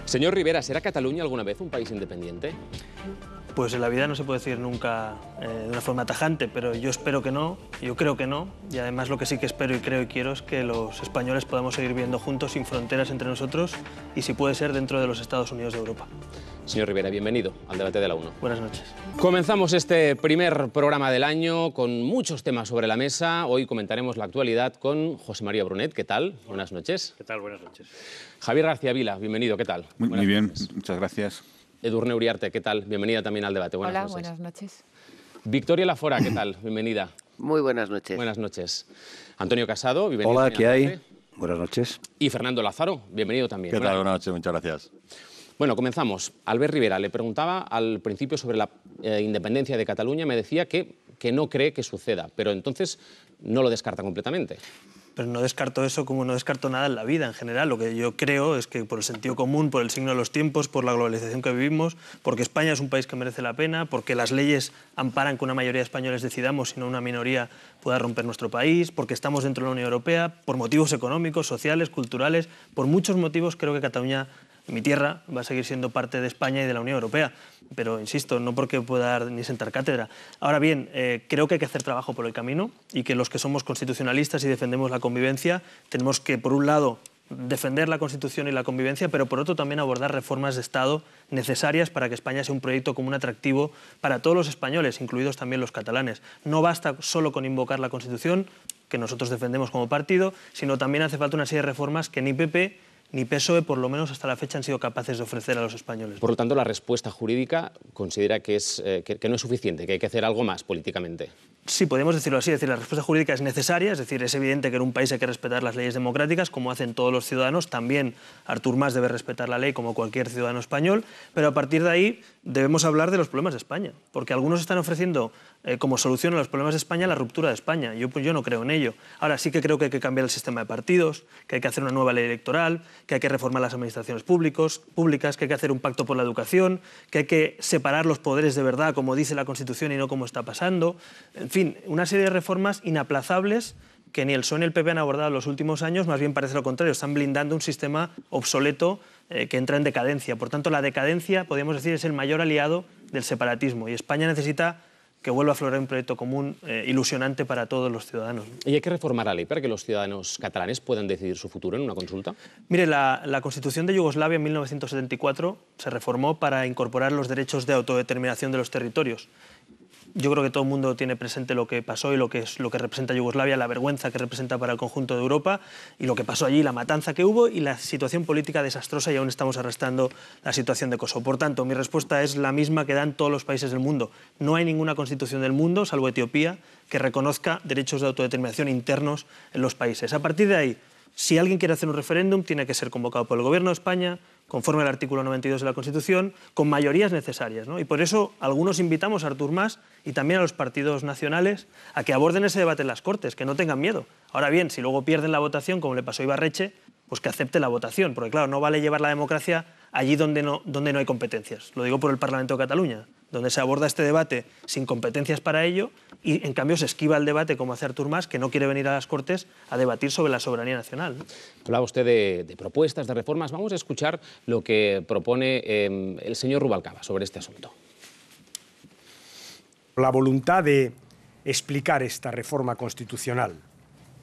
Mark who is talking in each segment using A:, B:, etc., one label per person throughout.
A: Señor Rivera, ¿será Cataluña alguna vez un país independiente?
B: Pues en la vida no se puede decir nunca de una forma tajante, pero yo espero que no, yo creo que no, y además lo que sí que espero y creo y quiero es que los españoles podamos seguir viviendo juntos sin fronteras entre nosotros y si puede ser dentro de los Estados Unidos de Europa.
A: Señor Rivera, bienvenido al debate de la 1.
B: Buenas noches.
A: Comenzamos este primer programa del año con muchos temas sobre la mesa. Hoy comentaremos la actualidad con José María Brunet. ¿Qué tal? Buenas noches.
C: ¿Qué tal? Buenas noches.
A: Javier García Vila, bienvenido. ¿Qué tal?
D: Muy bien,
A: noches.
D: muchas gracias.
A: Edurne Uriarte, ¿qué tal? Bienvenida también al debate. Buenas noches.
E: Buenas noches.
A: Victoria Lafora, ¿qué tal? Bienvenida.
F: Muy buenas noches.
A: Buenas noches. Antonio Casado, bienvenido.
G: Hola,
A: también
G: ¿qué
A: al
G: hay?
A: debate.
G: Buenas noches.
A: Y Fernando Lázaro, bienvenido también.
D: ¿Qué tal? Buenas noches, muchas gracias.
A: Bueno, comenzamos. Albert Rivera, le preguntaba al principio sobre la independencia de Cataluña, me decía que no cree que suceda, pero entonces no lo descarta completamente.
B: Pero no descarto eso como no descarto nada en la vida en general. Lo que yo creo es que por el sentido común, por el signo de los tiempos, por la globalización que vivimos, porque España es un país que merece la pena, porque las leyes amparan que una mayoría de españoles decidamos y no una minoría pueda romper nuestro país, porque estamos dentro de la Unión Europea, por motivos económicos, sociales, culturales, por muchos motivos creo que Cataluña, mi tierra, va a seguir siendo parte de España y de la Unión Europea. Pero, insisto, no porque pueda dar ni sentar cátedra. Ahora bien, creo que hay que hacer trabajo por el camino y que los que somos constitucionalistas y defendemos la convivencia tenemos que, por un lado, defender la Constitución y la convivencia, pero por otro también abordar reformas de Estado necesarias para que España sea un proyecto común atractivo para todos los españoles, incluidos también los catalanes. No basta solo con invocar la Constitución, que nosotros defendemos como partido, sino también hace falta una serie de reformas que ni PP ni PSOE, por lo menos hasta la fecha, han sido capaces de ofrecer a los españoles.
A: Por lo tanto, la respuesta jurídica considera que no es suficiente, que hay que hacer algo más políticamente.
B: Sí, podemos decirlo así, es decir, la respuesta jurídica es necesaria, es decir, es evidente que en un país hay que respetar las leyes democráticas, como hacen todos los ciudadanos, también Artur Mas debe respetar la ley como cualquier ciudadano español, pero a partir de ahí debemos hablar de los problemas de España, porque algunos están ofreciendo como solución a los problemas de España la ruptura de España. Yo no creo en ello. Ahora sí que creo que hay que cambiar el sistema de partidos, que hay que hacer una nueva ley electoral, que hay que reformar las administraciones públicas, que hay que hacer un pacto por la educación, que hay que separar los poderes de verdad, como dice la Constitución y no como está pasando. En fin, una serie de reformas inaplazables que ni el PSOE ni el PP han abordado en los últimos años, más bien parece lo contrario, están blindando un sistema obsoleto que entra en decadencia. Por tanto, la decadencia, podríamos decir, es el mayor aliado del separatismo y España necesita que vuelva a aflorar un proyecto común ilusionante para todos los ciudadanos.
A: ¿Y hay que reformar la ley para que los ciudadanos catalanes puedan decidir su futuro en una consulta?
B: Mire, la Constitución de Yugoslavia en 1974 se reformó para incorporar los derechos de autodeterminación de los territorios. Yo creo que todo el mundo tiene presente lo que pasó y lo que representa Yugoslavia, la vergüenza que representa para el conjunto de Europa y lo que pasó allí, la matanza que hubo y la situación política desastrosa y aún estamos arrastrando la situación de Kosovo. Por tanto, mi respuesta es la misma que dan todos los países del mundo. No hay ninguna constitución del mundo, salvo Etiopía, que reconozca derechos de autodeterminación internos en los países. A partir de ahí, si alguien quiere hacer un referéndum, tiene que ser convocado por el Gobierno de España, conforme al artículo 92 de la Constitución, con mayorías necesarias, ¿no? Y por eso algunos invitamos a Artur Mas y también a los partidos nacionales a que aborden ese debate en las Cortes, que no tengan miedo. Ahora bien, si luego pierden la votación, como le pasó a Ibarretxe, pues que acepte la votación, porque claro, no vale llevar la democracia allí donde no hay competencias. Lo digo por el Parlamento de Cataluña, donde se aborda este debate sin competencias para ello y en cambio se esquiva el debate, como hace Artur Mas, que no quiere venir a las Cortes a debatir sobre la soberanía nacional, ¿no?
A: Hablaba usted de propuestas, de reformas. Vamos a escuchar lo que propone el señor Rubalcaba sobre este asunto.
H: La voluntad de explicar esta reforma constitucional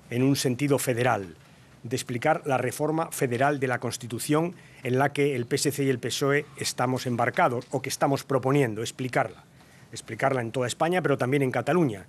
H: en un sentido federal, de explicar la reforma federal de la Constitución en la que el PSC y el PSOE estamos embarcados o que estamos proponiendo, explicarla en toda España, pero también en Cataluña.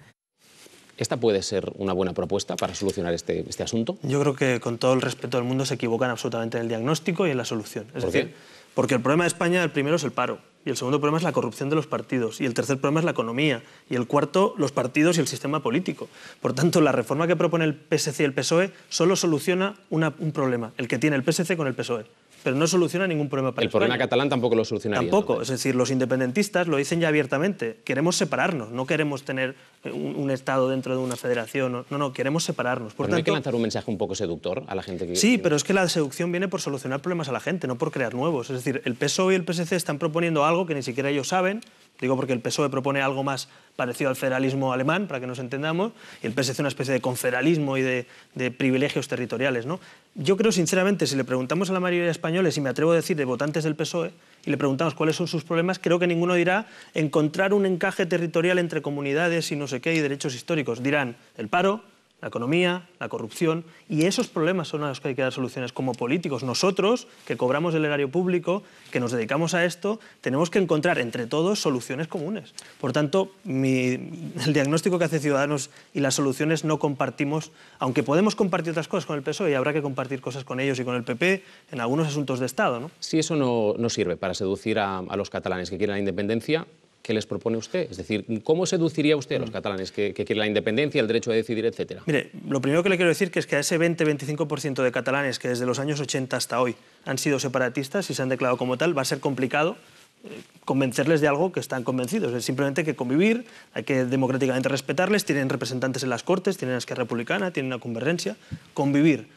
A: ¿Esta puede ser una buena propuesta para solucionar este asunto?
B: Yo creo que, con todo el respeto del mundo, se equivocan absolutamente en el diagnóstico y en la solución. Es decir, porque el problema de España, el primero es el paro, y el segundo problema es la corrupción de los partidos, y el tercer problema es la economía, y el cuarto, los partidos y el sistema político. Por tanto, la reforma que propone el PSC y el PSOE solo soluciona un problema, el que tiene el PSC con el PSOE. Pero no soluciona ningún problema para España.
A: El problema catalán tampoco lo solucionaría.
B: Tampoco, es decir, los independentistas lo dicen ya abiertamente. Queremos separarnos, no queremos tener un Estado dentro de una federación, no, queremos separarnos. Por
A: tanto, ¿no hay que lanzar un mensaje un poco seductor a la gente que...
B: Sí, pero es que la seducción viene por solucionar problemas a la gente, no por crear nuevos. Es decir, el PSOE y el PSC están proponiendo algo que ni siquiera ellos saben, Digo porque el PSOE propone algo más parecido al federalismo alemán, para que nos entendamos, y el PSC una especie de confederalismo y de privilegios territoriales, ¿no? Yo creo, sinceramente, si le preguntamos a la mayoría de españoles, y me atrevo a decir de votantes del PSOE, y le preguntamos cuáles son sus problemas, creo que ninguno dirá encontrar un encaje territorial entre comunidades y no sé qué, y derechos históricos. Dirán el paro, la economía, la corrupción, y esos problemas son a los que hay que dar soluciones como políticos. Nosotros, que cobramos el erario público, que nos dedicamos a esto, tenemos que encontrar entre todos soluciones comunes. Por tanto, el diagnóstico que hace Ciudadanos y las soluciones no compartimos, aunque podemos compartir otras cosas con el PSOE y habrá que compartir cosas con ellos y con el PP en algunos asuntos de Estado, ¿no?
A: Si eso no sirve para seducir a los catalanes que quieren la independencia, ¿qué les propone usted? Es decir, ¿cómo seduciría usted a los catalanes que quieren la independencia, el derecho a decidir, etcétera?
B: Mire, lo primero que le quiero decir es que a ese 20-25% de catalanes que desde los años 80 hasta hoy han sido separatistas y se han declarado como tal, va a ser complicado convencerles de algo que están convencidos. Es simplemente que convivir, hay que democráticamente respetarles, tienen representantes en las Cortes, tienen la Esquerra Republicana, tienen una convergencia, convivir.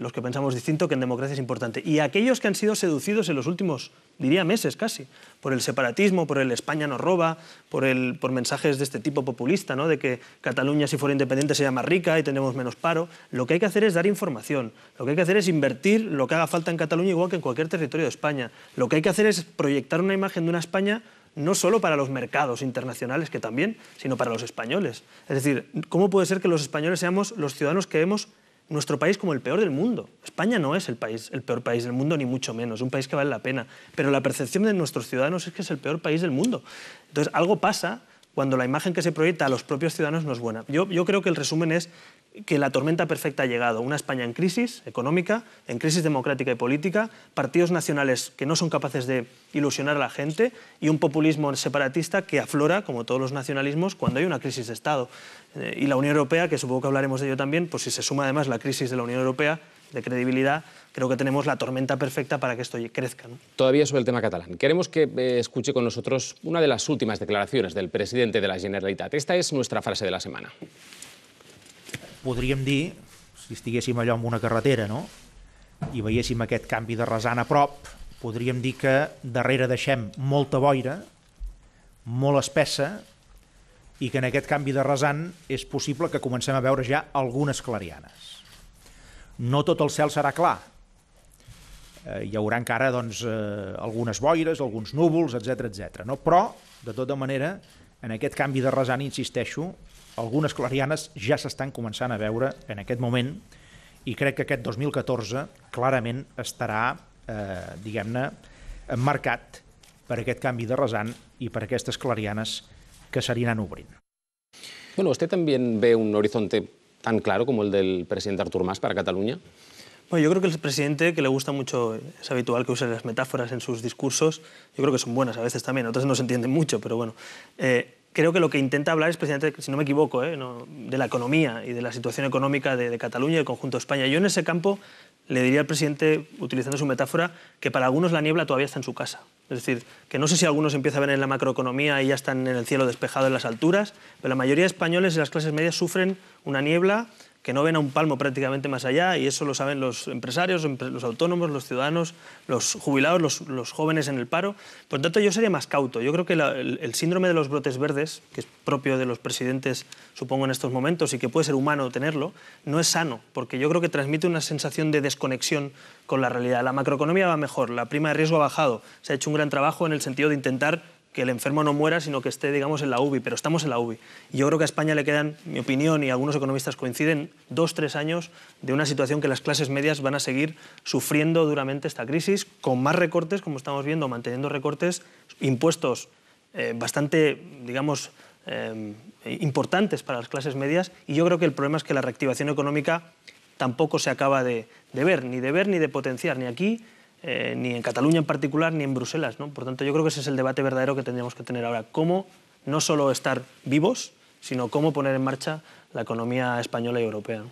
B: Los que pensamos distinto, que en democracia es importante. Y aquellos que han sido seducidos en los últimos, diría meses casi, por el separatismo, por el España nos roba, por mensajes de este tipo populista, ¿no? De que Cataluña, si fuera independiente, sería más rica y tendremos menos paro. Lo que hay que hacer es dar información. Lo que hay que hacer es invertir lo que haga falta en Cataluña, igual que en cualquier territorio de España. Lo que hay que hacer es proyectar una imagen de una España no solo para los mercados internacionales, que también, sino para los españoles. Es decir, ¿cómo puede ser que los españoles seamos los ciudadanos que vemos nuestro país como el peor del mundo? España no es el peor país del mundo, ni mucho menos. Es un país que vale la pena. Pero la percepción de nuestros ciudadanos es que es el peor país del mundo. Entonces, algo pasa cuando la imagen que se proyecta a los propios ciudadanos no es buena. Yo creo que el resumen es que la tormenta perfecta ha llegado. Una España en crisis económica, en crisis democrática y política, partidos nacionales que no son capaces de ilusionar a la gente y un populismo separatista que aflora, como todos los nacionalismos, cuando hay una crisis de Estado. Y la Unión Europea, que supongo que hablaremos de ello también, pues si se suma además la crisis de la Unión Europea, de credibilidad, creo que tenemos la tormenta perfecta para que esto crezca, ¿no?
A: Todavía sobre el tema catalán. Queremos que escuche con nosotros una de las últimas declaraciones del presidente de la Generalitat. Esta es nuestra frase de la semana.
C: Podríem dir, si estiguéssim allò en una carretera, no?, i veiéssim aquest canvi de rasant a prop, podríem dir que darrere deixem molta boira, molt espessa, i que en aquest canvi de rasant és possible que comencem a veure ja algunes clarianes. No tot el cel serà clar. Hi haurà encara doncs, algunes boires, alguns núvols, etc. No? Però, de tota manera, en aquest canvi de rasant, insisteixo, algunes clarianes ja s'estan començant a veure en aquest moment i crec que aquest 2014 clarament estarà, diguem-ne, marcat per aquest canvi de rasant i per aquestes clarianes que s'aniran obrint.
A: Bueno, ¿usted también ve un horizonte tan claro como el del presidente Artur Mas para Cataluña?
B: Bueno, yo creo que el presidente, que le gusta mucho, es habitual que use las metáforas en sus discursos, yo creo que son buenas a veces también, otras no se entienden mucho, pero bueno. Creo que lo que intenta hablar es precisamente, si no me equivoco, de la economía y de la situación económica de Cataluña y del conjunto de España. Yo en ese campo le diría al presidente, utilizando su metáfora, que para algunos la niebla todavía está en su casa. Es decir, que no sé si algunos empiezan a ver en la macroeconomía y ya están en el cielo despejado en las alturas, pero la mayoría de españoles y las clases medias sufren una niebla que no ven a un palmo prácticamente más allá, y eso lo saben los empresarios, los autónomos, los ciudadanos, los jubilados, los jóvenes en el paro. Por lo tanto, yo sería más cauto. Yo creo que el síndrome de los brotes verdes, que es propio de los presidentes, supongo, en estos momentos, y que puede ser humano tenerlo, no es sano, porque yo creo que transmite una sensación de desconexión con la realidad. La macroeconomía va mejor, la prima de riesgo ha bajado, se ha hecho un gran trabajo en el sentido de intentar que el enfermo no muera, sino que esté, digamos, en la UBI, pero estamos en la UBI. Y yo creo que a España le quedan, mi opinión, y algunos economistas coinciden, 2-3 años de una situación que las clases medias van a seguir sufriendo duramente esta crisis, con más recortes, como estamos viendo, manteniendo recortes, impuestos bastante, digamos, importantes para las clases medias, y yo creo que el problema es que la reactivación económica tampoco se acaba de ver ni de potenciar, ni aquí, ni en Cataluña en particular, ni en Bruselas, ¿no? Por tanto, yo creo que ese es el debate verdadero que tendríamos que tener ahora. Cómo no solo estar vivos, sino cómo poner en marcha la economía española y europea.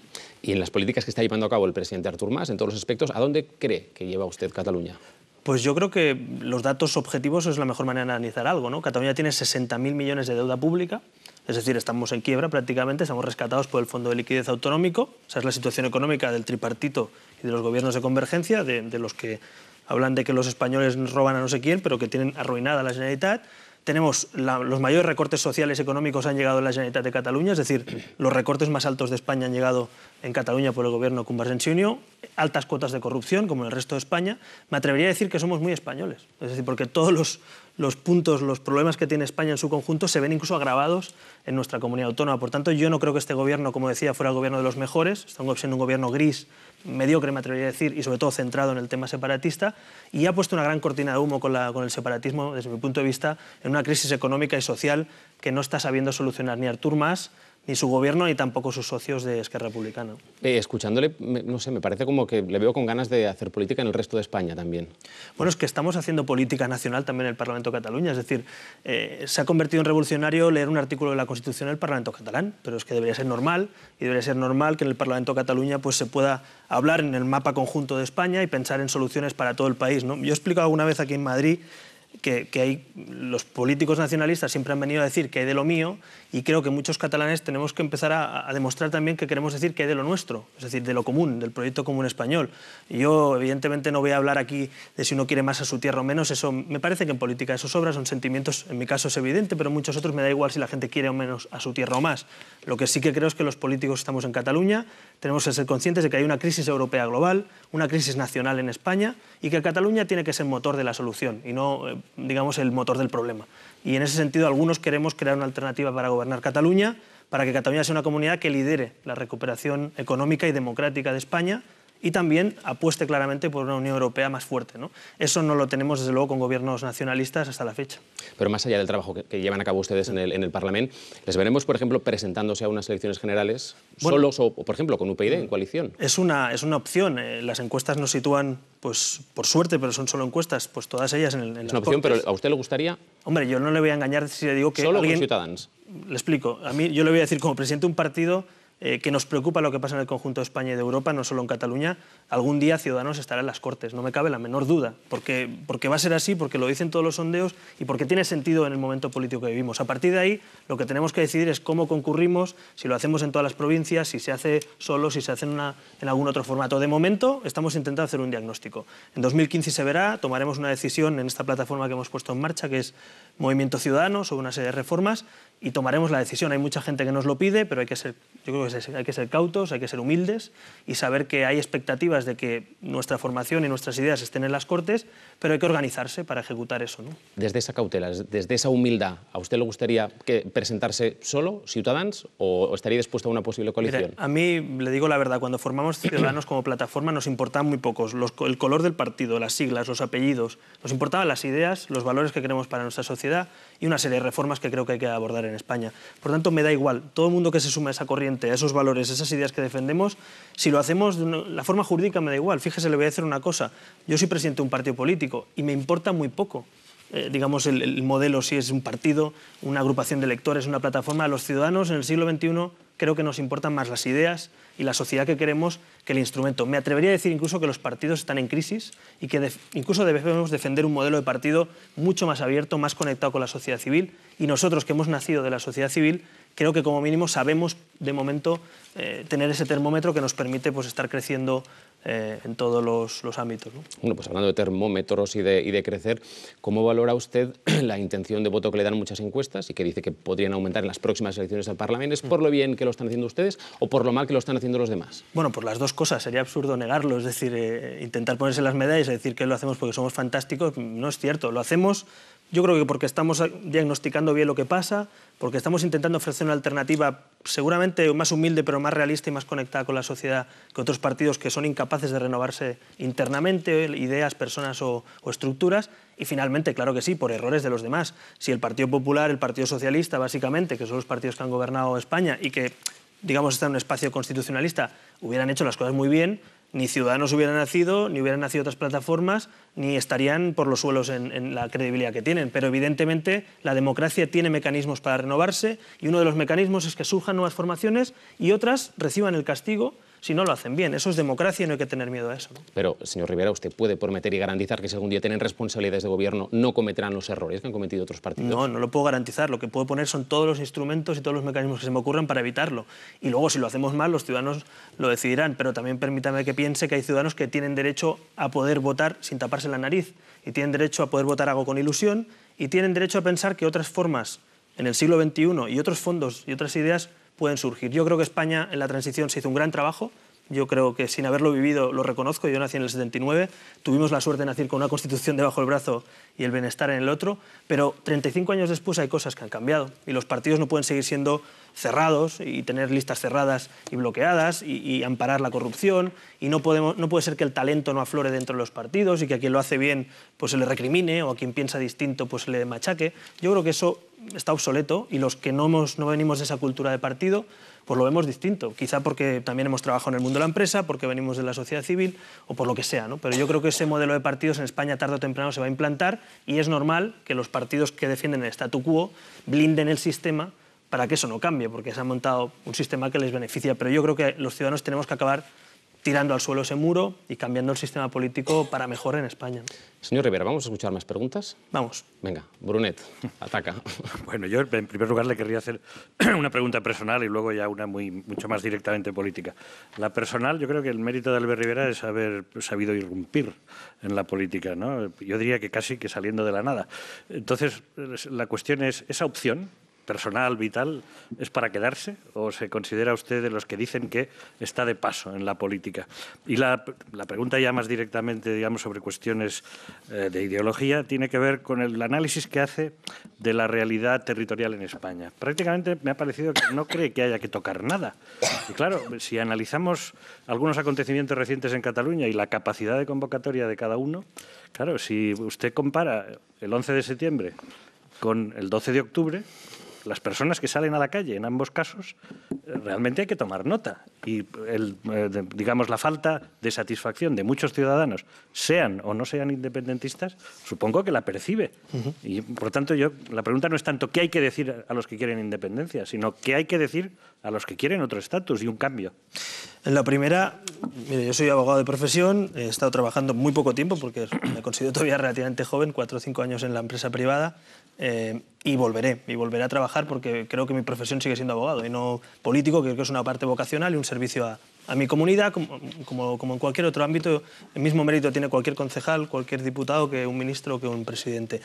A: Y en las políticas que está llevando a cabo el presidente Artur Mas, en todos los aspectos, ¿a dónde cree que lleva usted Cataluña?
B: Pues yo creo que los datos objetivos es la mejor manera de analizar algo, ¿no? Cataluña tiene 60.000 millones de deuda pública, es decir, estamos en quiebra prácticamente, estamos rescatados por el Fondo de Liquidez Autonómico. Esa es la situación económica del tripartito y de los gobiernos de convergencia, de los que hablan de que los españoles roban a no sé quién, pero que tienen arruinada la Generalitat. tenemos los mayores recortes sociales y económicos han llegado en la Generalitat de Cataluña, es decir, los recortes más altos de España han llegado en Cataluña por el gobierno Convergència i Unió, altas cuotas de corrupción, como en el resto de España. Me atrevería a decir que somos muy españoles, es decir, porque todos los puntos, los problemas que tiene España en su conjunto se ven incluso agravados en nuestra comunidad autónoma. Por tanto, yo no creo que este gobierno, como decía, fuera el gobierno de los mejores, está siendo un gobierno gris, mediocre, me atrevería a decir, y sobre todo centrado en el tema separatista, y ha puesto una gran cortina de humo con el separatismo, desde mi punto de vista, en una crisis económica y social que no está sabiendo solucionar ni Artur Mas, ni su gobierno, ni tampoco sus socios de Esquerra Republicana.
A: Escuchándole, no sé, me parece como que le veo con ganas de hacer política en el resto de España también.
B: Bueno, es que estamos haciendo política nacional también en el Parlamento de Cataluña, es decir, se ha convertido en revolucionario leer un artículo de la Constitución del Parlamento catalán, pero es que debería ser normal, y debería ser normal que en el Parlamento de Cataluña pues, se pueda hablar en el mapa conjunto de España y pensar en soluciones para todo el país, ¿no? Yo he explicado alguna vez aquí en Madrid que los políticos nacionalistas siempre han venido a decir que hay de lo mío, y creo que muchos catalanes tenemos que empezar a demostrar también que queremos decir que hay de lo nuestro, es decir, de lo común, del proyecto común español. Y yo, evidentemente, no voy a hablar aquí de si uno quiere más a su tierra o menos, eso me parece que en política eso sobra, son sentimientos, en mi caso es evidente, pero en muchos otros me da igual si la gente quiere o menos a su tierra o más. Lo que sí que creo es que los políticos estamos en Cataluña, tenemos que ser conscientes de que hay una crisis europea global, una crisis nacional en España, y que Cataluña tiene que ser motor de la solución y no, digamos, el motor del problema. Y en ese sentido, algunos queremos crear una alternativa para gobernar Cataluña, para que Cataluña sea una comunidad que lidere la recuperación económica y democrática de España y también apueste claramente por una Unión Europea más fuerte, ¿no? Eso no lo tenemos, desde luego, con gobiernos nacionalistas hasta la fecha.
A: Pero más allá del trabajo que llevan a cabo ustedes en el Parlamento, ¿les veremos, por ejemplo, presentándose a unas elecciones generales solos o, por ejemplo, con UPyD en coalición?
B: Es una opción. Las encuestas nos sitúan, pues, por suerte, pero son solo encuestas, pues todas ellas en
A: Es una opción, pero ¿a usted le gustaría?
B: Hombre, yo no le voy a engañar si le digo que
A: ¿Solo
B: alguien...
A: con Ciutadans?
B: Le explico. A mí, yo le voy a decir, como presidente de un partido que nos preocupa lo que pasa en el conjunto de España y de Europa, no solo en Cataluña, algún día Ciudadanos estará en las Cortes, no me cabe la menor duda, porque va a ser así, porque lo dicen todos los sondeos y porque tiene sentido en el momento político que vivimos. A partir de ahí, lo que tenemos que decidir es cómo concurrimos, si lo hacemos en todas las provincias, si se hace solo, si se hace en algún otro formato. De momento, estamos intentando hacer un diagnóstico. En 2015 se verá, tomaremos una decisión en esta plataforma que hemos puesto en marcha, que es Movimiento Ciudadano, sobre una serie de reformas, y tomaremos la decisión. Hay mucha gente que nos lo pide, pero yo creo que hay que ser cautos, hay que ser humildes y saber que hay expectativas de que nuestra formación y nuestras ideas estén en las Cortes, pero hay que organizarse para ejecutar eso, ¿no?
A: Desde esa cautela, desde esa humildad, ¿a usted le gustaría presentarse solo, Ciutadans, o estaría dispuesto a una posible coalición?
B: Mire, a mí, le digo la verdad, cuando formamos Ciudadanos como plataforma nos importaban muy pocos. El color del partido, las siglas, los apellidos, nos importaban las ideas, los valores que queremos para nuestra sociedad y una serie de reformas que creo que hay que abordar en España. Por tanto, me da igual, todo el mundo que se sume a esa corriente, a esos valores, esas ideas que defendemos, si lo hacemos de la forma jurídica me da igual. Fíjese, le voy a decir una cosa, yo soy presidente de un partido político y me importa muy poco, digamos, el modelo, si es un partido, una agrupación de electores, una plataforma. A los ciudadanos en el siglo XXI creo que nos importan más las ideas y la sociedad que queremos que el instrumento. Me atrevería a decir incluso que los partidos están en crisis y que incluso debemos defender un modelo de partido mucho más abierto, más conectado con la sociedad civil, y nosotros que hemos nacido de la sociedad civil creo que como mínimo sabemos de momento tener ese termómetro que nos permite pues, estar creciendo en todos los ámbitos, ¿no?
A: Bueno, pues hablando de termómetros y de crecer, ¿cómo valora usted la intención de voto que le dan muchas encuestas y que dice que podrían aumentar en las próximas elecciones al Parlamento? ¿Es por lo bien que lo están haciendo ustedes o por lo mal que lo están haciendo los demás?
B: Bueno, por las dos cosas. Sería absurdo negarlo. Es decir, intentar ponerse las medallas y decir que lo hacemos porque somos fantásticos, no es cierto. Lo hacemos, yo creo que porque estamos diagnosticando bien lo que pasa, porque estamos intentando ofrecer una alternativa seguramente más humilde, pero más realista y más conectada con la sociedad que otros partidos que son incapaces de renovarse internamente, ideas, personas o estructuras. Y finalmente, claro que sí, por errores de los demás. Si el Partido Popular, el Partido Socialista, básicamente, que son los partidos que han gobernado España y que, digamos, están en un espacio constitucionalista, hubieran hecho las cosas muy bien, ni Ciudadanos hubieran nacido, ni hubieran nacido otras plataformas, ni estarían por los suelos en la credibilidad que tienen. Pero evidentemente la democracia tiene mecanismos para renovarse y uno de los mecanismos es que surjan nuevas formaciones y otras reciban el castigo si no lo hacen bien. Eso es democracia y no hay que tener miedo a eso, ¿no?
A: Pero, señor Rivera, ¿usted puede prometer y garantizar que si algún día tienen responsabilidades de gobierno no cometerán los errores que han cometido otros partidos?
B: No, no lo puedo garantizar. Lo que puedo poner son todos los instrumentos y todos los mecanismos que se me ocurran para evitarlo. Y luego, si lo hacemos mal, los ciudadanos lo decidirán. Pero también permítame que piense que hay ciudadanos que tienen derecho a poder votar sin taparse la nariz y tienen derecho a poder votar algo con ilusión y tienen derecho a pensar que otras formas en el siglo XXI y otros fondos y otras ideas pueden surgir. Yo creo que España en la transición se hizo un gran trabajo. Yo creo que sin haberlo vivido lo reconozco. Yo nací en el 79, tuvimos la suerte de nacer con una Constitución debajo del brazo y el bienestar en el otro, pero 35 años después hay cosas que han cambiado y los partidos no pueden seguir siendo cerrados y tener listas cerradas y bloqueadas y amparar la corrupción, y no puede ser que el talento no aflore dentro de los partidos y que a quien lo hace bien pues se le recrimine o a quien piensa distinto pues se le machaque. Yo creo que eso está obsoleto y los que no venimos de esa cultura de partido pues lo vemos distinto, quizá porque también hemos trabajado en el mundo de la empresa, porque venimos de la sociedad civil o por lo que sea, ¿no? Pero yo creo que ese modelo de partidos en España tarde o temprano se va a implantar y es normal que los partidos que defienden el statu quo blinden el sistema para que eso no cambie, porque se ha montado un sistema que les beneficia. Pero yo creo que los ciudadanos tenemos que acabar tirando al suelo ese muro y cambiando el sistema político para mejor en España.
A: Señor Rivera, ¿vamos a escuchar más preguntas?
B: Vamos.
A: Venga, Brunet, ataca.
D: Bueno, yo en primer lugar le querría hacer una pregunta personal y luego ya una mucho más directamente política. La personal, yo creo que el mérito de Albert Rivera es haber sabido irrumpir en la política, ¿no? Yo diría que casi que saliendo de la nada. Entonces, la cuestión es, ¿esa opción personal, vital, es para quedarse o se considera usted de los que dicen que está de paso en la política? Y la pregunta ya más directamente, digamos, sobre cuestiones de ideología, tiene que ver con el análisis que hace de la realidad territorial en España. Prácticamente me ha parecido que no cree que haya que tocar nada. Y claro, si analizamos algunos acontecimientos recientes en Cataluña y la capacidad de convocatoria de cada uno, claro, si usted compara el 11 de septiembre con el 12 de octubre, las personas que salen a la calle, en ambos casos, realmente hay que tomar nota. Y, digamos, la falta de satisfacción de muchos ciudadanos, sean o no sean independentistas, supongo que la percibe. Y, por tanto, la pregunta no es tanto qué hay que decir a los que quieren independencia, sino qué hay que decir a los que quieren otro estatus y un cambio.
B: En la primera, mire, yo soy abogado de profesión, he estado trabajando muy poco tiempo porque me considero todavía relativamente joven, 4 o 5 años en la empresa privada, y volveré a trabajar porque creo que mi profesión sigue siendo abogado y no político, que creo que es una parte vocacional y un servicio a mi comunidad, como en cualquier otro ámbito. El mismo mérito tiene cualquier concejal, cualquier diputado, que un ministro o que un presidente.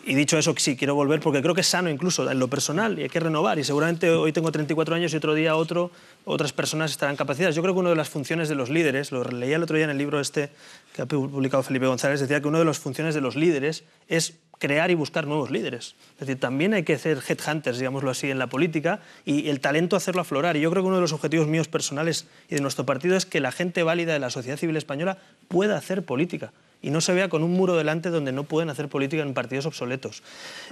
B: Y dicho eso, sí, quiero volver porque creo que es sano incluso en lo personal y hay que renovar. Y seguramente hoy tengo 34 años y otro día otras personas estarán capacitadas. Yo creo que una de las funciones de los líderes, lo leía el otro día en el libro este que ha publicado Felipe González, decía que una de las funciones de los líderes es crear y buscar nuevos líderes. Es decir, también hay que ser headhunters, digámoslo así, en la política y el talento hacerlo aflorar. Y yo creo que uno de los objetivos míos personales y de nuestro partido es que la gente válida de la sociedad civil española pueda hacer política y no se vea con un muro delante donde no pueden hacer política en partidos obsoletos.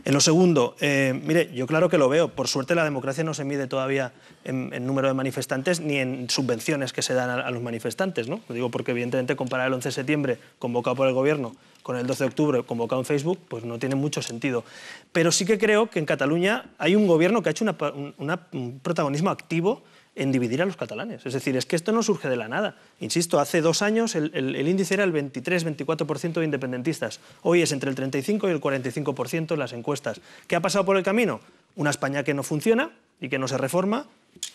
B: En lo segundo, mire, yo claro que lo veo. Por suerte la democracia no se mide todavía en número de manifestantes ni en subvenciones que se dan a los manifestantes, ¿no? Lo digo porque evidentemente comparar el 11 de septiembre convocado por el gobierno con el 12 de octubre convocado en Facebook, pues no tiene mucho sentido. Pero sí que creo que en Cataluña hay un gobierno que ha hecho un protagonismo activo en dividir a los catalanes. Es decir, es que esto no surge de la nada. Insisto, hace 2 años el índice era el 23-24% de independentistas. Hoy es entre el 35 y el 45% en las encuestas. ¿Qué ha pasado por el camino? Una España que no funciona y que no se reforma,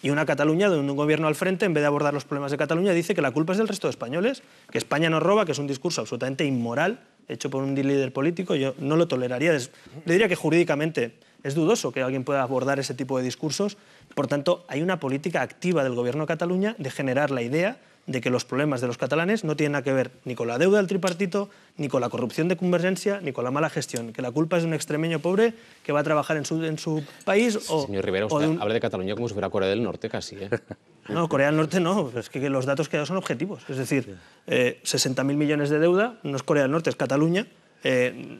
B: y una Cataluña donde un gobierno al frente, en vez de abordar los problemas de Cataluña, dice que la culpa es del resto de españoles, que España nos roba, que es un discurso absolutamente inmoral, hecho por un líder político. Yo no lo toleraría. Le diría que jurídicamente es dudoso que alguien pueda abordar ese tipo de discursos. Por tanto, hay una política activa del Gobierno de Cataluña de generar la idea de que los problemas de los catalanes no tienen nada que ver ni con la deuda del tripartito, ni con la corrupción de Convergencia, ni con la mala gestión, que la culpa es de un extremeño pobre que va a trabajar en su país.
A: Señor Rivera, usted habla de Cataluña como si fuera Corea del Norte casi, ¿eh?
B: No, Corea del Norte no, es que los datos que he dado son objetivos. Es decir, 60.000 millones de deuda, no es Corea del Norte, es Cataluña.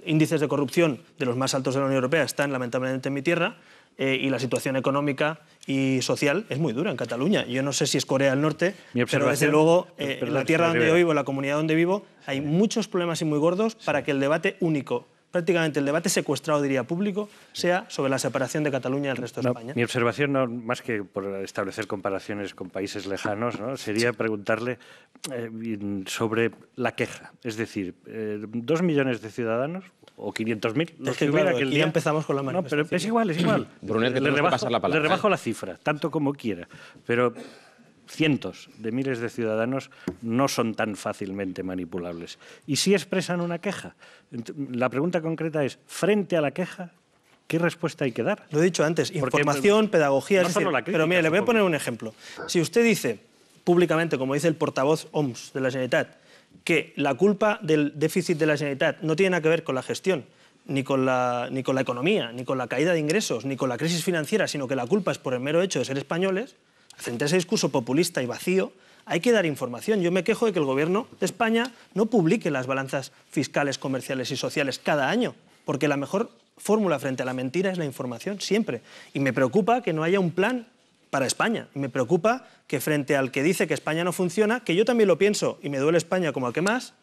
B: Índices de corrupción de los más altos de la Unión Europea están lamentablemente en mi tierra, y la situación económica y social es muy dura en Cataluña. Yo no sé si es Corea del Norte, pero desde luego en la tierra donde yo vivo, en la comunidad donde vivo, hay muchos problemas y muy gordos para que el debate único, prácticamente el debate secuestrado, diría, público, sea sobre la separación de Cataluña del resto de España.
D: Mi observación, no, más que por establecer comparaciones con países lejanos, ¿no?, sería preguntarle sobre la queja. Es decir, 2 millones de ciudadanos, o 500.000,
B: es que claro, aquí ya empezamos con la manifestación.
D: No, pero es igual, es igual.
A: Brunet, le rebajo la cifra.
D: Le rebajo la cifra, tanto como quiera. Pero cientos de miles de ciudadanos no son tan fácilmente manipulables. Y si expresan una queja, la pregunta concreta es, frente a la queja, ¿qué respuesta hay que dar?
B: Lo he dicho antes, información, pedagogía...
D: No solo la crítica,
B: pero mire, le voy a
D: supongo.
B: poner un ejemplo. Si usted dice públicamente, como dice el portavoz OMS de la Generalitat, que la culpa del déficit de la Generalitat no tiene nada que ver con la gestión, ni con la economía, ni con la caída de ingresos, ni con la crisis financiera, sino que la culpa es por el mero hecho de ser españoles, frente a ese discurso populista y vacío, hay que dar información. Yo me quejo de que el Gobierno de España no publique las balanzas fiscales, comerciales y sociales cada año, porque la mejor fórmula frente a la mentira es la información, siempre. Y me preocupa que no haya un plan para España. Me preocupa que frente al que dice que España no funciona, que yo también lo pienso y me duele España como al que más,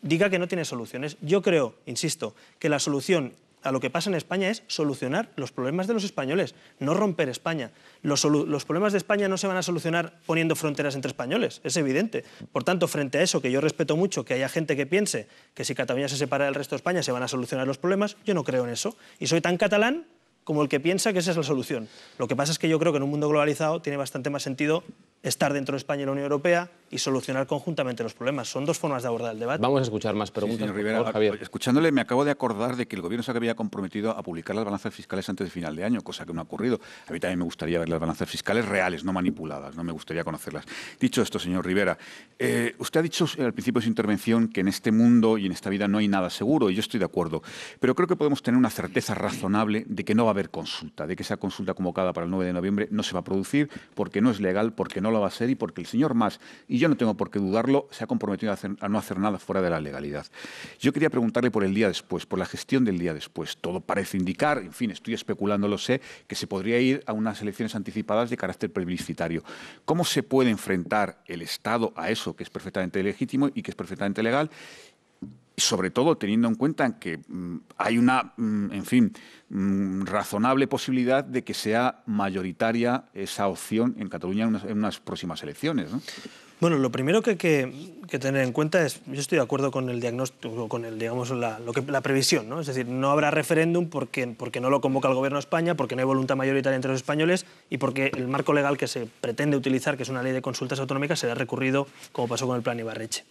B: diga que no tiene soluciones. Yo creo, insisto, que la solución a lo que pasa en España es solucionar los problemas de los españoles, no romper España. Los problemas de España no se van a solucionar poniendo fronteras entre españoles, es evidente. Por tanto, frente a eso, que yo respeto mucho, que haya gente que piense que si Cataluña se separa del resto de España se van a solucionar los problemas, yo no creo en eso. Y soy tan catalán como el que piensa que esa es la solución. Lo que pasa es que yo creo que en un mundo globalizado tiene bastante más sentido estar dentro de España y la Unión Europea y solucionar conjuntamente los problemas. Son dos formas de abordar el debate.
A: Vamos a escuchar más preguntas.
E: Sí, señor
A: por
E: Rivera,
A: favor, Javier.
E: escuchándole me acabo de acordar de que el Gobierno se había comprometido a publicar las balanzas fiscales antes de final de año, cosa que no ha ocurrido. A mí también me gustaría ver las balanzas fiscales reales, no manipuladas, no me gustaría conocerlas. Dicho esto, señor Rivera, usted ha dicho al principio de su intervención que en este mundo y en esta vida no hay nada seguro, y yo estoy de acuerdo, pero creo que podemos tener una certeza razonable de que no va a haber consulta, de que esa consulta convocada para el 9 de noviembre no se va a producir porque no es legal, porque no lo va a ser y porque el señor Mas, y yo no tengo por qué dudarlo, se ha comprometido a no hacer nada fuera de la legalidad. Yo quería preguntarle por el día después, por la gestión del día después. Todo parece indicar, en fin, estoy especulando, lo sé, que se podría ir a unas elecciones anticipadas de carácter plebiscitario. ¿Cómo se puede enfrentar el Estado a eso, que es perfectamente legítimo y que es perfectamente legal? Sobre todo teniendo en cuenta que hay una, en fin, razonable posibilidad de que sea mayoritaria esa opción en Cataluña en unas próximas elecciones, ¿no?
B: Bueno, lo primero que hay que tener en cuenta es, yo estoy de acuerdo con el diagnóstico, con el, digamos, la previsión, ¿no? Es decir, no habrá referéndum porque no lo convoca el Gobierno de España, porque no hay voluntad mayoritaria entre los españoles y porque el marco legal que se pretende utilizar, que es una ley de consultas autonómicas, será recurrido, como pasó con el Plan Ibarretxe.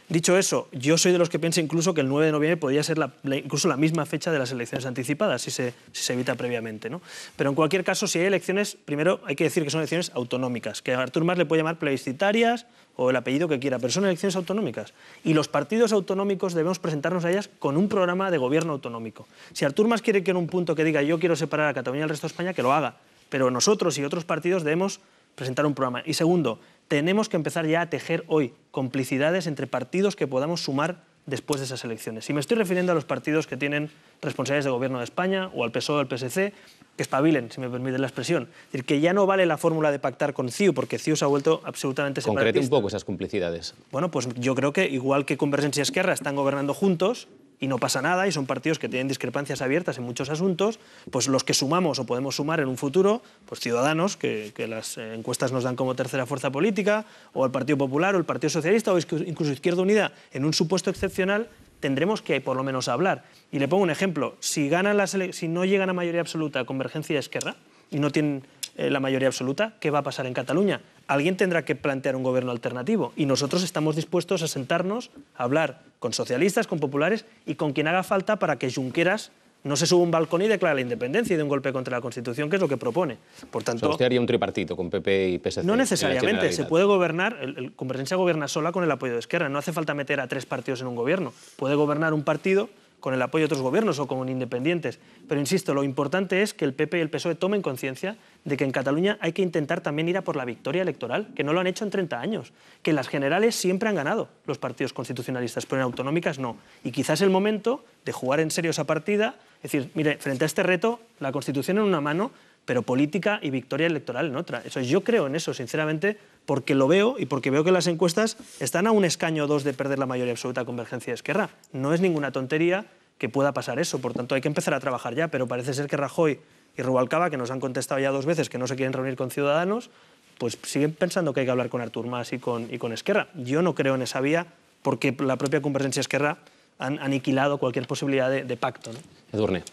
B: Dicho eso, yo soy de los que piensa incluso que el 9 de noviembre podría ser incluso la misma fecha de las elecciones anticipadas, si se evita previamente, ¿no? Pero en cualquier caso, si hay elecciones, primero hay que decir que son elecciones autonómicas, que a Artur Mas le puede llamar plebiscitarias o el apellido que quiera, pero son elecciones autonómicas. Y los partidos autonómicos debemos presentarnos a ellas con un programa de gobierno autonómico. Si Artur Mas quiere que en un punto que diga yo quiero separar a Cataluña del resto de España, que lo haga. Pero nosotros y otros partidos debemos presentar un programa. Y segundo, tenemos que empezar ya a tejer hoy complicidades entre partidos que podamos sumar después de esas elecciones. Y me estoy refiriendo a los partidos que tienen responsabilidades de gobierno de España o al PSOE o al PSC, que espabilen, si me permiten la expresión. Es decir, que ya no vale la fórmula de pactar con CiU, porque CiU se ha vuelto absolutamente separatista.
A: Concrete un poco esas complicidades.
B: Bueno, pues yo creo que igual que Convergencia y Esquerra están gobernando juntos y no pasa nada, y son partidos que tienen discrepancias abiertas en muchos asuntos, pues los que sumamos o podemos sumar en un futuro, pues Ciudadanos, que las encuestas nos dan como tercera fuerza política, o el Partido Popular, o el Partido Socialista, o incluso Izquierda Unida, en un supuesto excepcional, tendremos que por lo menos hablar. Y le pongo un ejemplo, si no llegan a mayoría absoluta Convergencia y Esquerra, y no tienen la mayoría absoluta, ¿qué va a pasar en Cataluña? Alguien tendrá que plantear un gobierno alternativo y nosotros estamos dispuestos a sentarnos, a hablar con socialistas, con populares y con quien haga falta para que Junqueras no se suba a un balcón y declare la independencia y dé un golpe contra la Constitución, que es lo que propone. Por tanto,
A: o sea, usted haría un tripartito con PP y PSC.
B: No necesariamente, se puede gobernar, el Convergencia gobierna sola con el apoyo de Esquerra, no hace falta meter a 3 partidos en un gobierno, puede gobernar un partido con el apoyo de otros gobiernos o con independientes. Pero insisto, lo importante es que el PP y el PSOE tomen conciencia de que en Cataluña hay que intentar también ir a por la victoria electoral, que no lo han hecho en 30 años, que en las generales siempre han ganado los partidos constitucionalistas, pero en autonómicas no. Y quizás es el momento de jugar en serio esa partida, es decir, mire, frente a este reto, la Constitución en una mano, pero política y victoria electoral en otra. Eso, yo creo en eso, sinceramente, porque lo veo y porque veo que las encuestas están a un escaño o 2 de perder la mayoría absoluta Convergencia y Esquerra. No es ninguna tontería que pueda pasar eso, por tanto hay que empezar a trabajar ya, pero parece ser que Rajoy y Rubalcaba, que nos han contestado ya 2 veces que no se quieren reunir con Ciudadanos, pues siguen pensando que hay que hablar con Artur Mas y con Esquerra. Yo no creo en esa vía porque la propia Convergencia y Esquerra han aniquilado cualquier posibilidad de pacto, ¿no?
A: Edurne.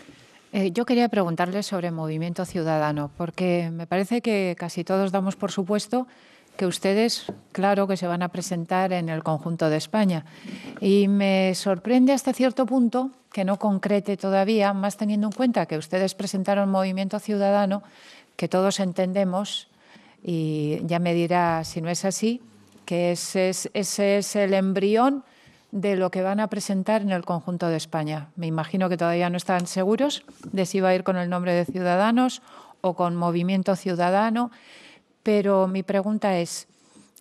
F: Yo quería preguntarle sobre Movimiento Ciudadano, porque me parece que casi todos damos por supuesto que ustedes, claro que se van a presentar en el conjunto de España. Y me sorprende hasta cierto punto que no concrete todavía, más teniendo en cuenta que ustedes presentaron Movimiento Ciudadano, que todos entendemos, y ya me dirá si no es así, que ese es el embrión de lo que van a presentar en el conjunto de España. Me imagino que todavía no están seguros de si va a ir con el nombre de Ciudadanos o con Movimiento Ciudadano, pero mi pregunta es,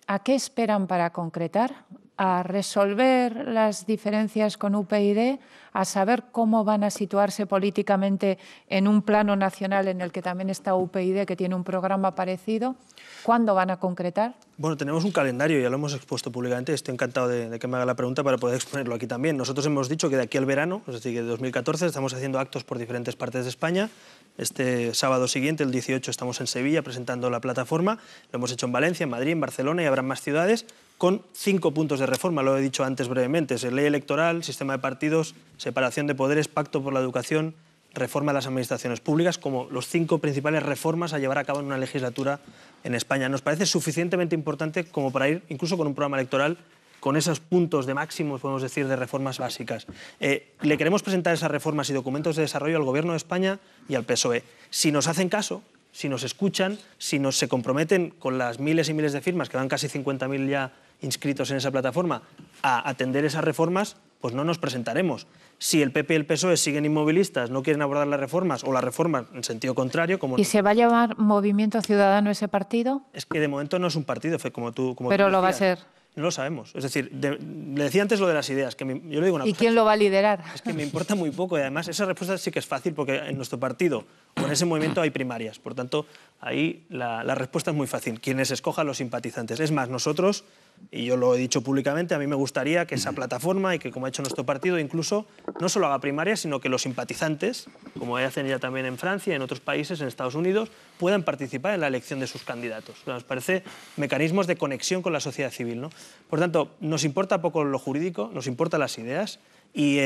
F: ¿a qué esperan para concretar? ¿A resolver las diferencias con UPyD? ¿A saber cómo van a situarse políticamente en un plano nacional en el que también está UPyD, que tiene un programa parecido? ¿Cuándo van a concretar?
B: Bueno, tenemos un calendario, ya lo hemos expuesto públicamente. Estoy encantado de que me haga la pregunta para poder exponerlo aquí también. Nosotros hemos dicho que de aquí al verano, es decir, que de 2014, estamos haciendo actos por diferentes partes de España. Este sábado siguiente, el 18, estamos en Sevilla presentando la plataforma. Lo hemos hecho en Valencia, en Madrid, en Barcelona y habrá más ciudades con 5 puntos de reforma. Lo he dicho antes brevemente. Es ley electoral, sistema de partidos, separación de poderes, pacto por la educación, reforma de las administraciones públicas, como los 5 principales reformas a llevar a cabo en una legislatura en España. Nos parece suficientemente importante como para ir, incluso con un programa electoral, con esos puntos de máximos, podemos decir, de reformas básicas. Le queremos presentar esas reformas y documentos de desarrollo al Gobierno de España y al PSOE. Si nos hacen caso, si nos escuchan, si se comprometen con las miles y miles de firmas, que van casi 50.000 ya inscritos en esa plataforma, a atender esas reformas, pues no nos presentaremos. Si el PP y el PSOE siguen inmovilistas, no quieren abordar las reformas o las reformas en sentido contrario... como
F: ¿Y se va a llamar Movimiento Ciudadano ese partido?
B: Es que de momento no es un partido, como tú
F: Pero
B: tú
F: lo va a
B: decías.
F: ser.
B: No lo sabemos. Es decir, le decía antes lo de las ideas. Que yo le digo una
F: ¿Y
B: cosa,
F: quién lo va a liderar?
B: es que me importa muy poco y además esa respuesta sí que es fácil porque en nuestro partido o en ese movimiento hay primarias. Por tanto, ahí la respuesta es muy fácil. Quienes escojan los simpatizantes. Es más, nosotros, y yo lo he dicho públicamente, a mí me gustaría que esa plataforma y que, como ha hecho nuestro partido, incluso no solo haga primarias, sino que los simpatizantes, como hacen ya también en Francia, en otros países, en Estados Unidos, puedan participar en la elección de sus candidatos. Nos parece mecanismos de conexión con la sociedad civil, ¿no? Por tanto, nos importa poco lo jurídico, nos importan las ideas y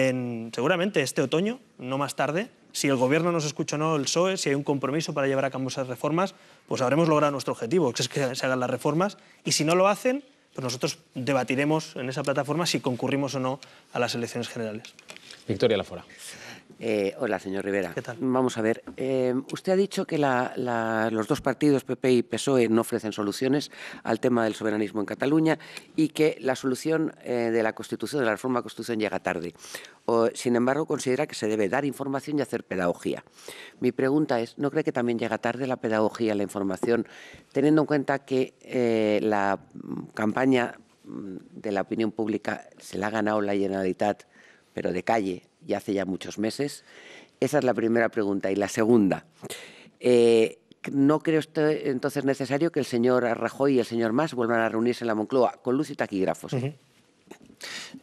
B: seguramente este otoño, no más tarde, si el Gobierno nos escucha o no, el PSOE, si hay un compromiso para llevar a cabo esas reformas, pues habremos logrado nuestro objetivo, que es que se hagan las reformas, y si no lo hacen, pues nosotros debatiremos en esa plataforma si concurrimos o no a las elecciones generales.
A: Victoria Lafora.
G: Hola, señor Rivera.
B: ¿Qué tal?
G: Vamos a ver. Usted ha dicho que los dos partidos, PP y PSOE, no ofrecen soluciones al tema del soberanismo en Cataluña y que la solución de la Constitución, de la reforma de la Constitución, llega tarde. Sin embargo, considera que se debe dar información y hacer pedagogía. Mi pregunta es, ¿no cree que también llega tarde la pedagogía, la información, teniendo en cuenta que la campaña de la opinión pública se la ha ganado la Generalitat, pero de calle, y hace ya muchos meses? Esa es la primera pregunta. Y la segunda, ¿no cree usted entonces necesario que el señor Rajoy y el señor Mas vuelvan a reunirse en la Moncloa con luz y taquígrafos?
B: En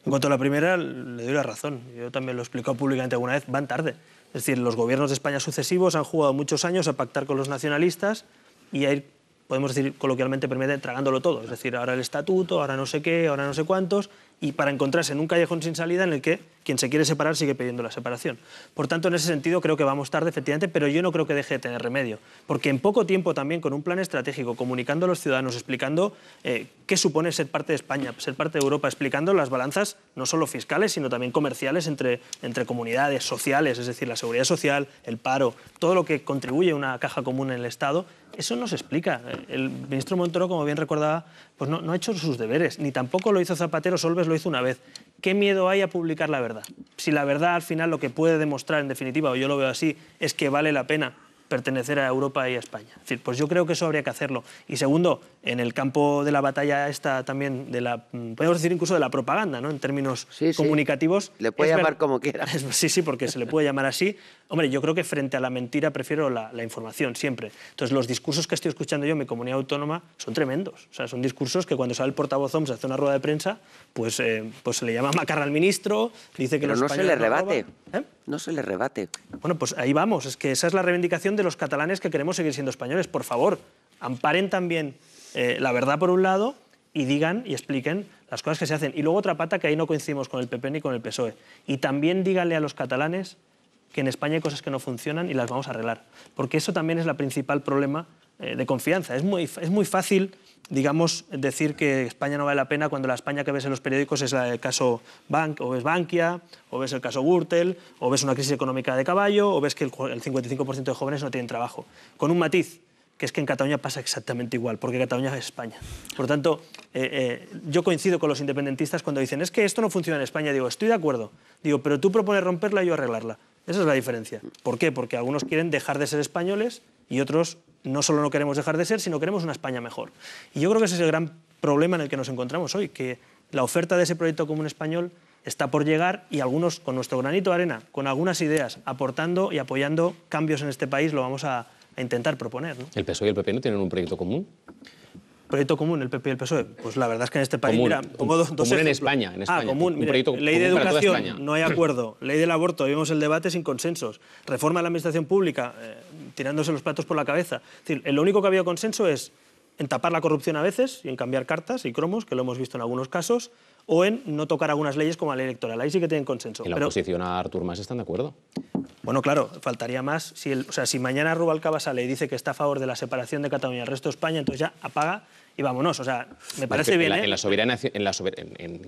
B: cuanto a la primera, le doy la razón. Yo también lo he explicado públicamente alguna vez, van tarde. Es decir, los gobiernos de España sucesivos han jugado muchos años a pactar con los nacionalistas y a ir, podemos decir coloquialmente, tragándolo todo. Es decir, ahora el estatuto, ahora no sé qué, ahora no sé cuántos, y para encontrarse en un callejón sin salida en el que quien se quiere separar sigue pidiendo la separación. Por tanto, en ese sentido creo que vamos tarde, efectivamente, pero yo no creo que deje de tener remedio. Porque en poco tiempo también, con un plan estratégico, comunicando a los ciudadanos, explicando qué supone ser parte de España, ser parte de Europa, explicando las balanzas no solo fiscales, sino también comerciales entre comunidades sociales, es decir, la seguridad social, el paro, todo lo que contribuye a una caja común en el Estado, eso no se explica. El ministro Montoro, como bien recordaba, pues no ha hecho sus deberes, ni tampoco lo hizo Zapatero, Solbes lo hizo una vez. ¿Qué miedo hay a publicar la verdad? Si la verdad al final lo que puede demostrar, en definitiva, o yo lo veo así, es que vale la pena pertenecer a Europa y a España. Es decir, pues yo creo que eso habría que hacerlo. Y segundo, en el campo de la batalla esta también, podemos decir incluso de la propaganda, ¿no? En términos comunicativos.
G: Le puede llamar como quiera.
B: Sí, porque se le puede llamar así. Hombre, yo creo que frente a la mentira prefiero la información, siempre. Entonces, los discursos que estoy escuchando yo en mi comunidad autónoma son tremendos. O sea, son discursos que cuando sale el portavoz OMS a hacer una rueda de prensa, pues se le llama macarra al ministro, dice que
G: pero
B: los
G: no se le rebate.
B: No
G: se le rebate.
B: Bueno, pues ahí vamos. Es que esa es la reivindicación de los catalanes que queremos seguir siendo españoles. Por favor, amparen también la verdad por un lado y digan y expliquen las cosas que se hacen. Y luego otra pata, que ahí no coincidimos con el PP ni con el PSOE. Y también díganle a los catalanes que en España hay cosas que no funcionan y las vamos a arreglar. Porque eso también es el principal problema de confianza. Es muy fácil digamos, decir que España no vale la pena cuando la España que ves en los periódicos es la del caso o ves Bankia, o ves el caso Gürtel, o ves una crisis económica de caballo, o ves que el 55% de jóvenes no tienen trabajo. Con un matiz, que es que en Cataluña pasa exactamente igual, porque Cataluña es España. Por lo tanto, yo coincido con los independentistas cuando dicen es que esto no funciona en España. Digo, estoy de acuerdo. Digo, pero tú propones romperla y yo arreglarla. Esa es la diferencia. ¿Por qué? Porque algunos quieren dejar de ser españoles y otros no solo no queremos dejar de ser, sino queremos una España mejor. Y yo creo que ese es el gran problema en el que nos encontramos hoy, que la oferta de ese proyecto común español está por llegar y algunos, con nuestro granito de arena, con algunas ideas, aportando y apoyando cambios en este país, lo vamos a intentar proponer, ¿no?
A: ¿El PSOE y el PP no tienen un proyecto común?
B: ¿Proyecto común, el PP y el PSOE? Pues la verdad es que en este país,
A: común,
B: mira, pongo dos
A: común en España, en España.
B: común,
A: un
B: mire,
A: proyecto
B: ley de
A: común para toda
B: educación,
A: España.
B: no hay acuerdo. Ley del aborto, vimos el debate sin consensos. Reforma de la administración pública, tirándose los platos por la cabeza. Es decir, lo único que ha habido consenso es en tapar la corrupción a veces y en cambiar cartas y cromos, que lo hemos visto en algunos casos, o en no tocar algunas leyes como la ley electoral. Ahí sí que tienen consenso.
A: ¿En la oposición a Artur Mas están de acuerdo?
B: Bueno, claro, faltaría más. Si mañana Rubalcaba sale y dice que está a favor de la separación de Cataluña del resto de España, entonces ya apaga y vámonos. O sea, me parece bien.
A: En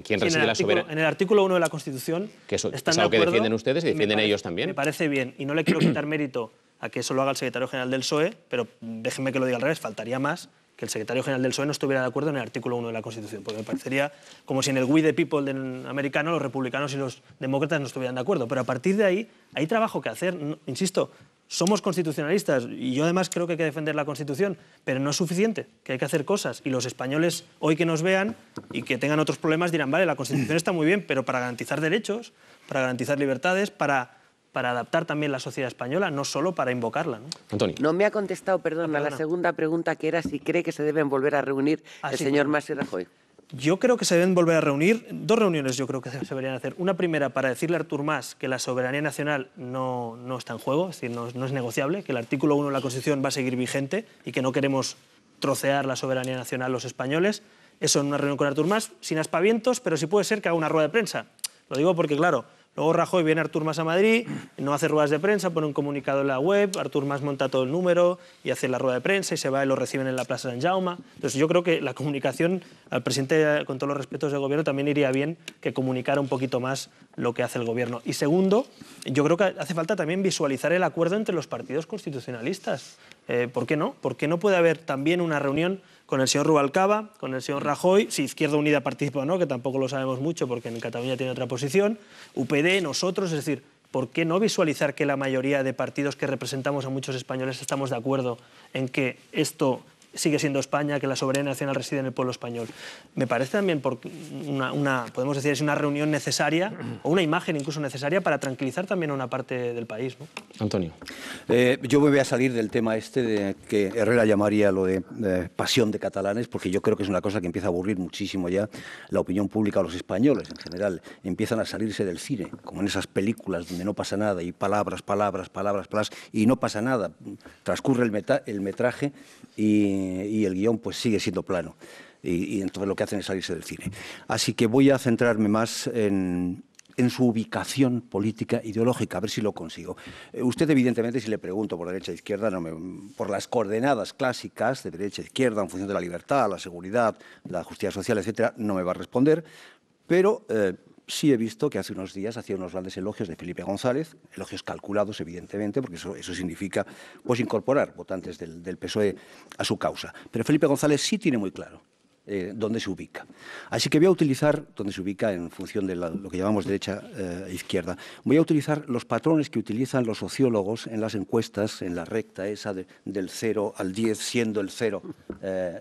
A: quién reside la soberanía.
B: En el artículo 1 de la Constitución.
A: Que eso
B: están
A: es algo
B: de
A: que
B: acuerdo,
A: defienden ustedes y defienden ellos también.
B: Me parece bien. Y no le quiero quitar mérito a que eso lo haga el secretario general del PSOE, pero déjenme que lo diga al revés. Faltaría más que el secretario general del PSOE no estuviera de acuerdo en el artículo 1 de la Constitución, porque me parecería como si en el We the People del americano los republicanos y los demócratas no estuvieran de acuerdo. Pero a partir de ahí hay trabajo que hacer. Insisto, somos constitucionalistas y yo además creo que hay que defender la Constitución, pero no es suficiente, que hay que hacer cosas. Y los españoles hoy que nos vean y que tengan otros problemas dirán, vale, la Constitución está muy bien, pero para garantizar derechos, para garantizar libertades, para adaptar también la sociedad española, no solo para invocarla, ¿no?
A: Antonio.
G: No me ha contestado, perdón, a la segunda pregunta, que era si cree que se deben volver a reunir el señor Mas y Rajoy.
B: Yo creo que se deben volver a reunir. Dos reuniones yo creo que se deberían hacer. Una primera para decirle a Artur Mas que la soberanía nacional no está en juego, es decir, no es negociable, que el artículo 1 de la Constitución va a seguir vigente y que no queremos trocear la soberanía nacional los españoles. Eso en una reunión con Artur Mas, sin aspavientos, pero sí puede ser que haga una rueda de prensa. Lo digo porque, claro, luego Rajoy viene Artur Mas a Madrid, no hace ruedas de prensa, pone un comunicado en la web, Artur Mas monta todo el número y hace la rueda de prensa y se va y lo reciben en la Plaza Sant Jaume. Entonces yo creo que la comunicación al presidente, con todos los respetos del gobierno, también iría bien que comunicara un poquito más lo que hace el gobierno. Y segundo, yo creo que hace falta también visualizar el acuerdo entre los partidos constitucionalistas. ¿Por qué no? ¿Por qué no puede haber también una reunión con el señor Rubalcaba, con el señor Rajoy, si Izquierda Unida participa o no, que tampoco lo sabemos mucho porque en Cataluña tiene otra posición, UPD, nosotros, es decir, ¿por qué no visualizar que la mayoría de partidos que representamos a muchos españoles estamos de acuerdo en que esto sigue siendo España, que la soberanía nacional reside en el pueblo español? Me parece también podemos decir, es una reunión necesaria, o una imagen incluso necesaria, para tranquilizar también a una parte del país, ¿no?
A: Antonio.
I: Yo me voy a salir del tema este de que Herrera llamaría lo de pasión de catalanes, porque yo creo que es una cosa que empieza a aburrir muchísimo ya la opinión pública a los españoles en general. Empiezan a salirse del cine, como en esas películas donde no pasa nada y palabras, y no pasa nada. Transcurre el metraje y el guión pues sigue siendo plano. Y entonces lo que hacen es salirse del cine. Así que voy a centrarme más en su ubicación política ideológica, a ver si lo consigo. Usted, evidentemente, si le pregunto por derecha e izquierda, por las coordenadas clásicas de derecha e izquierda, en función de la libertad, la seguridad, la justicia social, etcétera, no me va a responder, pero sí he visto que hace unos días hacía unos grandes elogios de Felipe González, elogios calculados, evidentemente, porque eso significa pues, incorporar votantes del PSOE a su causa. Pero Felipe González sí tiene muy claro dónde se ubica. Así que voy a utilizar, dónde se ubica en función de lo que llamamos derecha e izquierda, voy a utilizar los patrones que utilizan los sociólogos en las encuestas, en la recta esa del 0 al 10, siendo el 0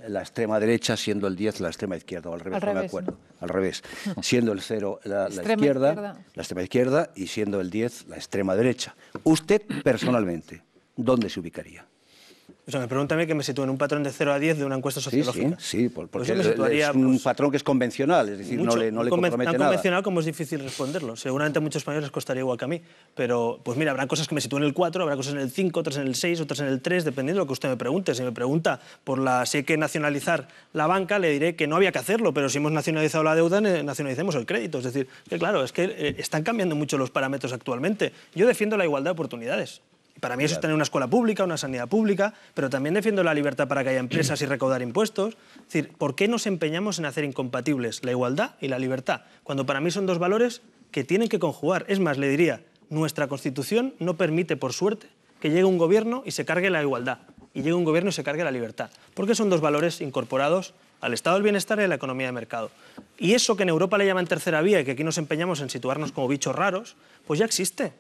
I: la extrema derecha, siendo el 10 la extrema izquierda, o al revés, no me acuerdo. ¿No? Al revés, siendo el 0 la extrema izquierda, y siendo el 10 la extrema derecha. Usted, personalmente, ¿dónde se ubicaría?
B: O sea, me pregunta a mí que me sitúe en un patrón de 0 a 10 de una encuesta sociológica.
I: Sí, porque es un patrón que es convencional, es decir, no le compromete nada.
B: Tan convencional como es difícil responderlo. Seguramente a muchos españoles les costaría igual que a mí. Pero, pues mira, habrá cosas que me sitúen en el 4, habrá cosas en el 5, otras en el 6, otras en el 3, dependiendo de lo que usted me pregunte. Si me pregunta si hay que nacionalizar la banca, le diré que no había que hacerlo, pero si hemos nacionalizado la deuda, nacionalicemos el crédito. Es decir, que claro, es que están cambiando mucho los parámetros actualmente. Yo defiendo la igualdad de oportunidades. Para mí eso es tener una escuela pública, una sanidad pública, pero también defiendo la libertad para que haya empresas y recaudar impuestos. Es decir, ¿por qué nos empeñamos en hacer incompatibles la igualdad y la libertad? Cuando para mí son dos valores que tienen que conjugar. Es más, le diría, nuestra Constitución no permite, por suerte, que llegue un gobierno y se cargue la igualdad, y llegue un gobierno y se cargue la libertad, porque son dos valores incorporados al estado del bienestar y a la economía de mercado. Y eso que en Europa le llaman tercera vía y que aquí nos empeñamos en situarnos como bichos raros, pues ya existe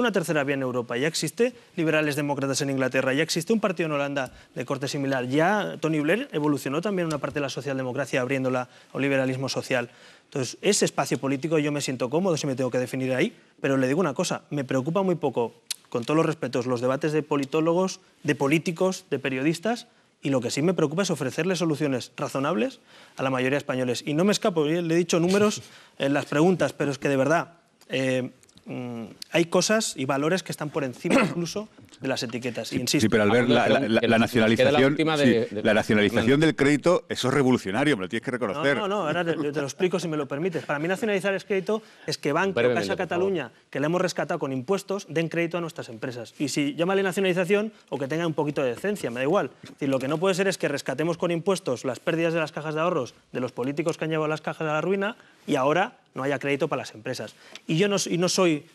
B: una tercera vía en Europa, ya existe liberales demócratas en Inglaterra, ya existe un partido en Holanda de corte similar, ya Tony Blair evolucionó también una parte de la socialdemocracia abriéndola al liberalismo social. Entonces, ese espacio político yo me siento cómodo si me tengo que definir ahí, pero le digo una cosa, me preocupa muy poco, con todos los respetos, los debates de politólogos, de políticos, de periodistas, y lo que sí me preocupa es ofrecerle soluciones razonables a la mayoría de españoles. Y no me escapo, le he dicho números en las preguntas, pero es que de verdad hay cosas y valores que están por encima incluso de las etiquetas. Insisto.
E: Sí, pero al ver la nacionalización del crédito, eso es revolucionario, me lo tienes que reconocer.
B: No, ahora te lo explico si me lo permites. Para mí nacionalizar el crédito es que Bankia o Caixa Cataluña, que le hemos rescatado con impuestos, den crédito a nuestras empresas. Y si llámale nacionalización o que tenga un poquito de decencia, me da igual. Es decir, lo que no puede ser es que rescatemos con impuestos las pérdidas de las cajas de ahorros de los políticos que han llevado las cajas a la ruina y ahora no haya crédito para las empresas. Y yo no soy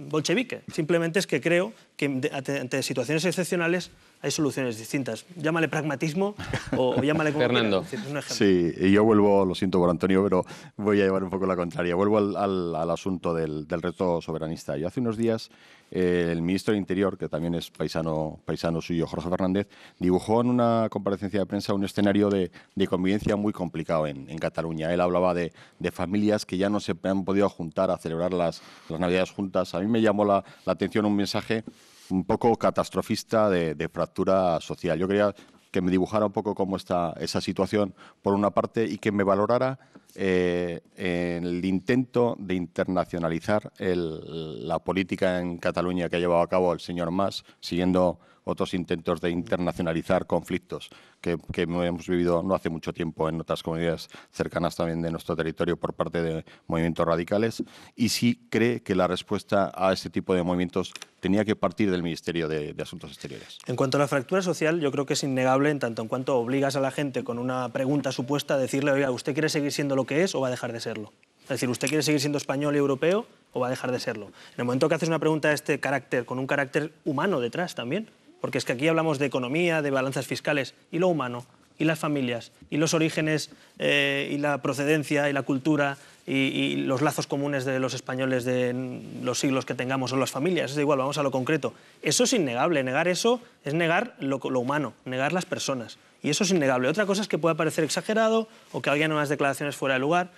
B: bolchevique, simplemente es que creo que ante situaciones excepcionales hay soluciones distintas. Llámale pragmatismo o llámale como
A: Fernando.
B: quieras. Un ejemplo.
J: Sí, y yo vuelvo, lo siento por Antonio, pero voy a llevar un poco la contraria. Vuelvo al asunto del reto soberanista. Yo hace unos días el ministro del Interior, que también es paisano suyo, Jorge Fernández, dibujó en una comparecencia de prensa un escenario de convivencia muy complicado en Cataluña. Él hablaba de familias que ya no se han podido juntar a celebrar las Navidades juntas. A mí me llamó la atención un mensaje un poco catastrofista de fractura social. Yo quería que me dibujara un poco cómo está esa situación, por una parte, y que me valorara el intento de internacionalizar la política en Cataluña que ha llevado a cabo el señor Mas, siguiendo otros intentos de internacionalizar conflictos que hemos vivido no hace mucho tiempo en otras comunidades cercanas también de nuestro territorio por parte de movimientos radicales, y si cree que la respuesta a este tipo de movimientos tenía que partir del Ministerio de Asuntos Exteriores.
B: En cuanto a la fractura social, yo creo que es innegable en tanto en cuanto obligas a la gente con una pregunta supuesta a decirle, oiga, ¿usted quiere seguir siendo lo que es o va a dejar de serlo? Es decir, ¿usted quiere seguir siendo español y europeo o va a dejar de serlo? En el momento que haces una pregunta de este carácter, con un carácter humano detrás también, porque es que aquí hablamos de economía, de balanzas fiscales, y lo humano, y las familias, y los orígenes, y la procedencia, y la cultura, y los lazos comunes de los españoles de los siglos que tengamos, o las familias, es igual, vamos a lo concreto. Eso es innegable, negar eso es negar lo humano, negar las personas, y eso es innegable. Otra cosa es que pueda parecer exagerado, o que alguien haga unas declaraciones fuera de lugar.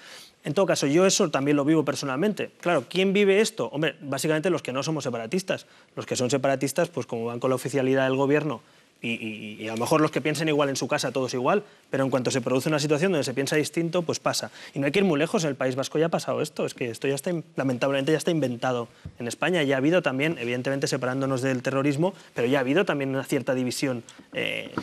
B: En todo caso, yo eso también lo vivo personalmente. Claro, ¿quién vive esto? Hombre, básicamente los que no somos separatistas. Los que son separatistas, pues como van con la oficialidad del gobierno y a lo mejor los que piensen igual en su casa, todos igual, pero en cuanto se produce una situación donde se piensa distinto, pues pasa. Y no hay que ir muy lejos, en el País Vasco ya ha pasado esto, es que esto ya está, lamentablemente ya está inventado en España. Ya ha habido también, evidentemente separándonos del terrorismo, pero ya ha habido también una cierta división,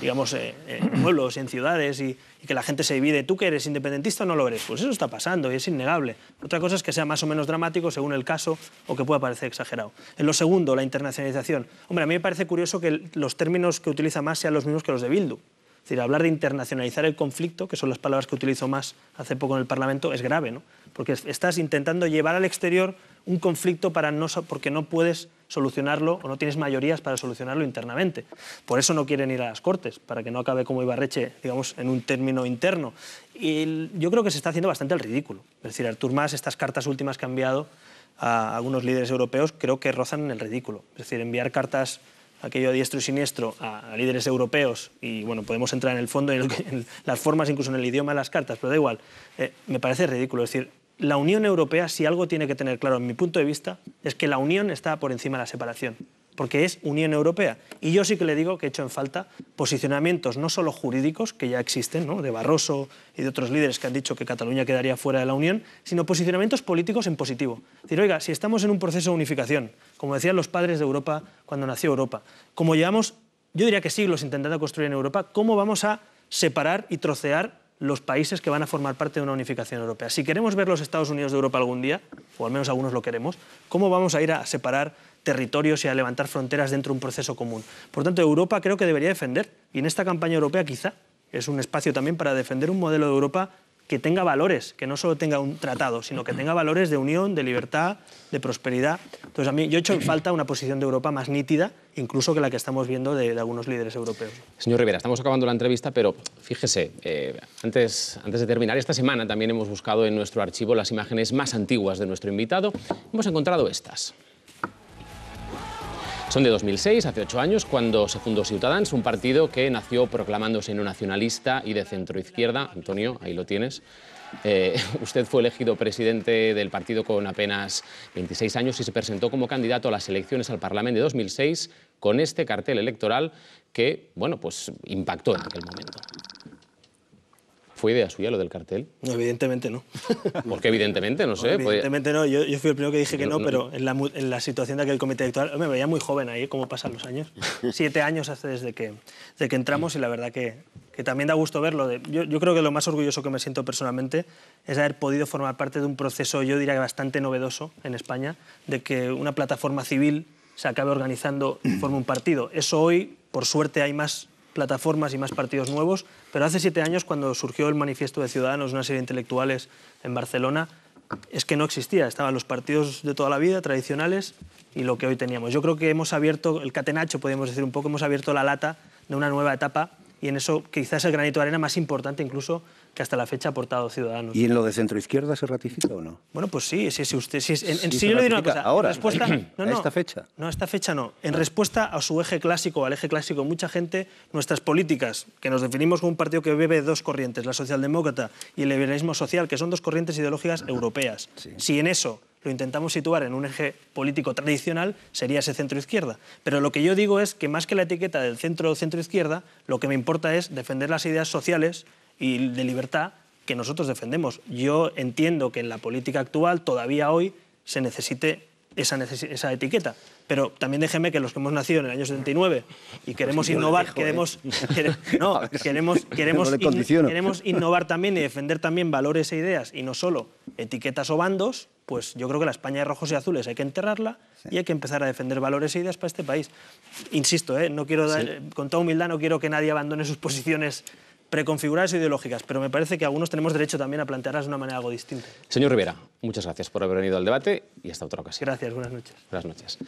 B: digamos, en pueblos y en ciudades, y que la gente se divide. ¿Tú que eres independentista o no lo eres? Pues eso está pasando y es innegable. Otra cosa es que sea más o menos dramático según el caso o que pueda parecer exagerado. En lo segundo, la internacionalización. Hombre, a mí me parece curioso que los términos que utiliza Mas sean los mismos que los de Bildu. Es decir, hablar de internacionalizar el conflicto, que son las palabras que utilizó Mas hace poco en el Parlamento, es grave, ¿no? Porque estás intentando llevar al exterior un conflicto porque no puedes solucionarlo o no tienes mayorías para solucionarlo internamente. Por eso no quieren ir a las Cortes, para que no acabe como Ibarretxe, digamos, en un término interno. Y yo creo que se está haciendo bastante el ridículo. Es decir, Artur Mas, estas cartas últimas que ha enviado a algunos líderes europeos, creo que rozan el ridículo. Es decir, enviar cartas, aquello a diestro y siniestro, a líderes europeos, y bueno, podemos entrar en el fondo, en las formas, incluso en el idioma de las cartas, pero da igual, me parece ridículo. Es decir, la Unión Europea, si algo tiene que tener claro, en mi punto de vista, es que la unión está por encima de la separación, porque es Unión Europea. Y yo sí que le digo que he hecho en falta posicionamientos no solo jurídicos, que ya existen, ¿no?, de Barroso y de otros líderes que han dicho que Cataluña quedaría fuera de la Unión, sino posicionamientos políticos en positivo. Es decir, oiga, si estamos en un proceso de unificación, como decían los padres de Europa cuando nació Europa, como llevamos, yo diría que siglos intentando construir en Europa, ¿cómo vamos a separar y trocear los países que van a formar parte de una unificación europea? Si queremos ver los Estados Unidos de Europa algún día, o al menos algunos lo queremos, ¿cómo vamos a ir a separar territorios y a levantar fronteras dentro de un proceso común. Por tanto, Europa creo que debería defender, y en esta campaña europea quizá es un espacio también para defender un modelo de Europa que tenga valores, que no solo tenga un tratado, sino que tenga valores de unión, de libertad, de prosperidad. Entonces, a mí yo he hecho en falta una posición de Europa más nítida, incluso que la que estamos viendo de algunos líderes europeos.
A: Señor Rivera, estamos acabando la entrevista, pero fíjese, antes de terminar, esta semana también hemos buscado en nuestro archivo las imágenes más antiguas de nuestro invitado. Hemos encontrado estas. Son de 2006, hace 8 años, cuando se fundó Ciutadans, un partido que nació proclamándose neonacionalista y de centroizquierda. Antonio, ahí lo tienes. Usted fue elegido presidente del partido con apenas 26 años y se presentó como candidato a las elecciones al Parlamento de 2006 con este cartel electoral que, bueno, pues impactó en aquel momento. ¿Fue idea suya lo del cartel?
B: No, evidentemente no.
A: ¿Por qué evidentemente? No sé.
B: Evidentemente no. Yo fui el primero que dije que no, pero en la situación de aquel comité electoral me veía muy joven ahí, cómo pasan los años. 7 años hace desde que entramos y la verdad que también da gusto verlo. Yo creo que lo más orgulloso que me siento personalmente es haber podido formar parte de un proceso, yo diría que bastante novedoso en España, de que una plataforma civil se acabe organizando y forme un partido. Eso hoy, por suerte, hay más plataformas y más partidos nuevos, pero hace 7 años, cuando surgió el Manifiesto de Ciudadanos, una serie de intelectuales en Barcelona, es que no existía. Estaban los partidos de toda la vida, tradicionales, y lo que hoy teníamos. Yo creo que hemos abierto el catenacho, podríamos decir un poco, hemos abierto la lata de una nueva etapa, y en eso quizás el granito de arena más importante incluso que hasta la fecha ha aportado Ciudadanos.
I: ¿Y en lo de centroizquierda se ratifica o no?
B: Bueno, pues sí, sí, usted... Sí,
I: sí
B: yo le digo una cosa.
I: Ahora,
B: respuesta,
I: ¿a esta fecha?
B: No, a esta fecha no. En respuesta a su eje clásico, al eje clásico, mucha gente, nuestras políticas, que nos definimos como un partido que bebe 2 corrientes, la socialdemócrata y el liberalismo social, que son 2 corrientes ideológicas europeas. Sí. Si en eso lo intentamos situar en un eje político tradicional, sería ese centro-izquierda. Pero lo que yo digo es que más que la etiqueta del centro-centro-izquierda, lo que me importa es defender las ideas sociales y de libertad que nosotros defendemos. Yo entiendo que en la política actual, todavía hoy, se necesite esa etiqueta. Pero también déjeme que los que hemos nacido en el año 79 y queremos innovar, queremos innovar también y defender también valores e ideas y no solo etiquetas o bandos, pues yo creo que la España de rojos y azules hay que enterrarla y hay que empezar a defender valores e ideas para este país. Insisto, no quiero con toda humildad, no quiero que nadie abandone sus posiciones preconfiguradas e ideológicas, pero me parece que algunos tenemos derecho también a plantearlas de una manera algo distinta.
A: Señor Rivera, muchas gracias por haber venido al debate y hasta otra ocasión.
B: Gracias, buenas noches.
A: Buenas noches.